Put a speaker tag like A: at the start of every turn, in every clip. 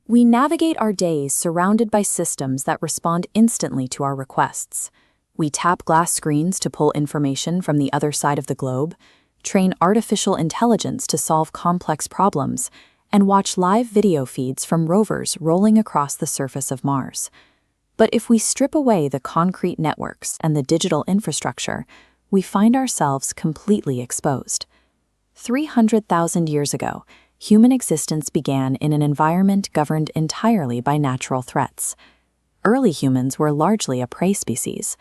A: We navigate our days surrounded by systems that respond instantly to our requests. We tap glass screens to pull information from the other side of the globe, train artificial intelligence to solve complex problems, and watch live video feeds from rovers rolling across the surface of Mars. But if we strip away the concrete networks and the digital infrastructure, we find ourselves completely exposed. 300,000 years ago, human existence began in an environment governed entirely by natural threats. Early humans were largely a prey species.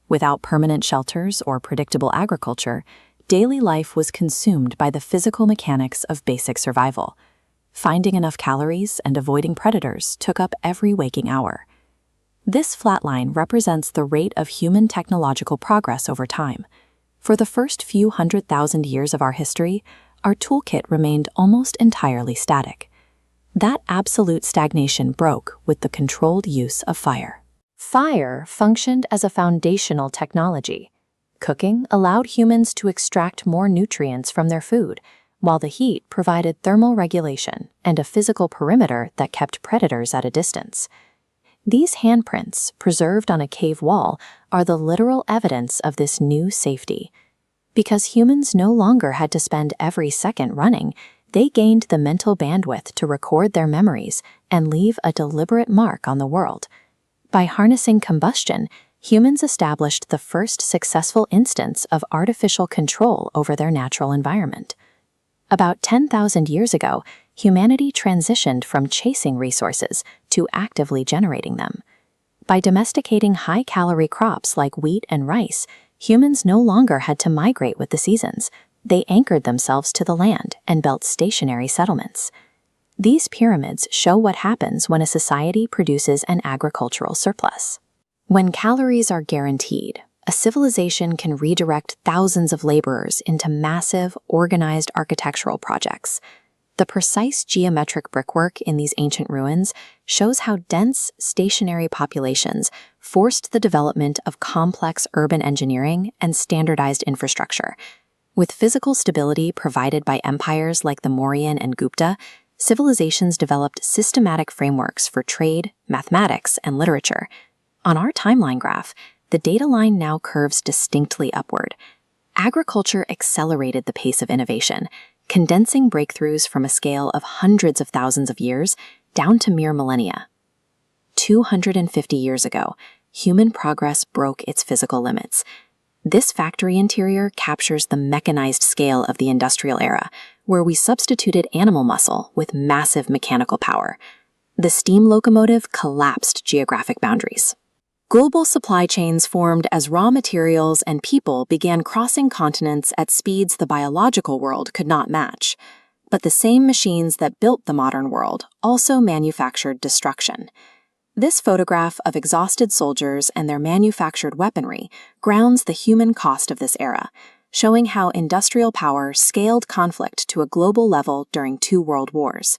A: Without permanent shelters or predictable agriculture, daily life was consumed by the physical mechanics of basic survival. Finding enough calories and avoiding predators took up every waking hour. This flat line represents the rate of human technological progress over time. For the first few 100,000 years of our history, our toolkit remained almost entirely static. That absolute stagnation broke with the controlled use of fire. Fire functioned as a foundational technology. Cooking allowed humans to extract more nutrients from their food, while the heat provided thermal regulation and a physical perimeter that kept predators at a distance. These handprints, preserved on a cave wall, are the literal evidence of this new safety. Because humans no longer had to spend every second running, they gained the mental bandwidth to record their memories and leave a deliberate mark on the world. By harnessing combustion, humans established the first successful instance of artificial control over their natural environment. About 10,000 years ago, humanity transitioned from chasing resources to actively generating them. By domesticating high-calorie crops like wheat and rice, humans no longer had to migrate with the seasons. They anchored themselves to the land and built stationary settlements. These pyramids show what happens when a society produces an agricultural surplus. When calories are guaranteed, a civilization can redirect thousands of laborers into massive, organized architectural projects. The precise geometric brickwork in these ancient ruins shows how dense, stationary populations forced the development of complex urban engineering and standardized infrastructure. With physical stability provided by empires like the Mauryan and Gupta, civilizations developed systematic frameworks for trade, mathematics, and literature. On our timeline graph, the data line now curves distinctly upward. Agriculture accelerated the pace of innovation, condensing breakthroughs from a scale of hundreds of thousands of years down to mere millennia. 250 years ago, human progress broke its physical limits. This factory interior captures the mechanized scale of the industrial era, where we substituted animal muscle with massive mechanical power. The steam locomotive collapsed geographic boundaries. Global supply chains formed as raw materials and people began crossing continents at speeds the biological world could not match. But the same machines that built the modern world also manufactured destruction. This photograph of exhausted soldiers and their manufactured weaponry grounds the human cost of this era, showing how industrial power scaled conflict to a global level during 2 world wars.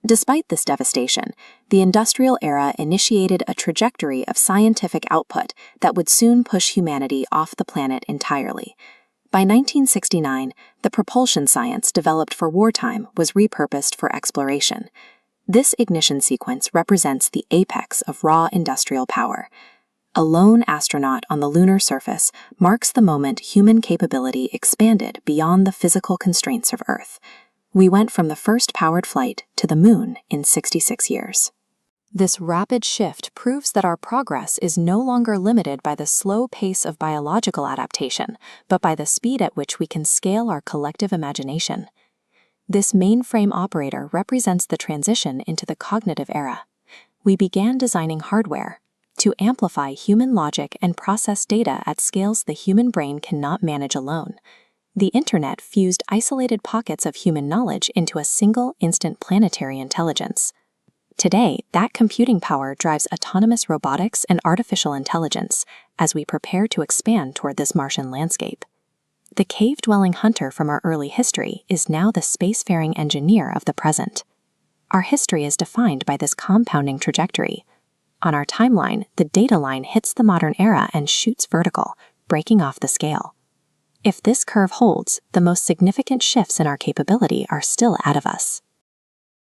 A: Despite this devastation, the industrial era initiated a trajectory of scientific output that would soon push humanity off the planet entirely. By 1969, the propulsion science developed for wartime was repurposed for exploration. This ignition sequence represents the apex of raw industrial power. A lone astronaut on the lunar surface marks the moment human capability expanded beyond the physical constraints of Earth. We went from the first powered flight to the moon in 66 years. This rapid shift proves that our progress is no longer limited by the slow pace of biological adaptation, but by the speed at which we can scale our collective imagination. This mainframe operator represents the transition into the cognitive era. We began designing hardware to amplify human logic and process data at scales the human brain cannot manage alone. The internet fused isolated pockets of human knowledge into a single, instant planetary intelligence. Today, that computing power drives autonomous robotics and artificial intelligence as we prepare to expand toward this Martian landscape. The cave-dwelling hunter from our early history is now the spacefaring engineer of the present. Our history is defined by this compounding trajectory. On our timeline, the data line hits the modern era and shoots vertical, breaking off the scale. If this curve holds, the most significant shifts in our capability are still ahead of us.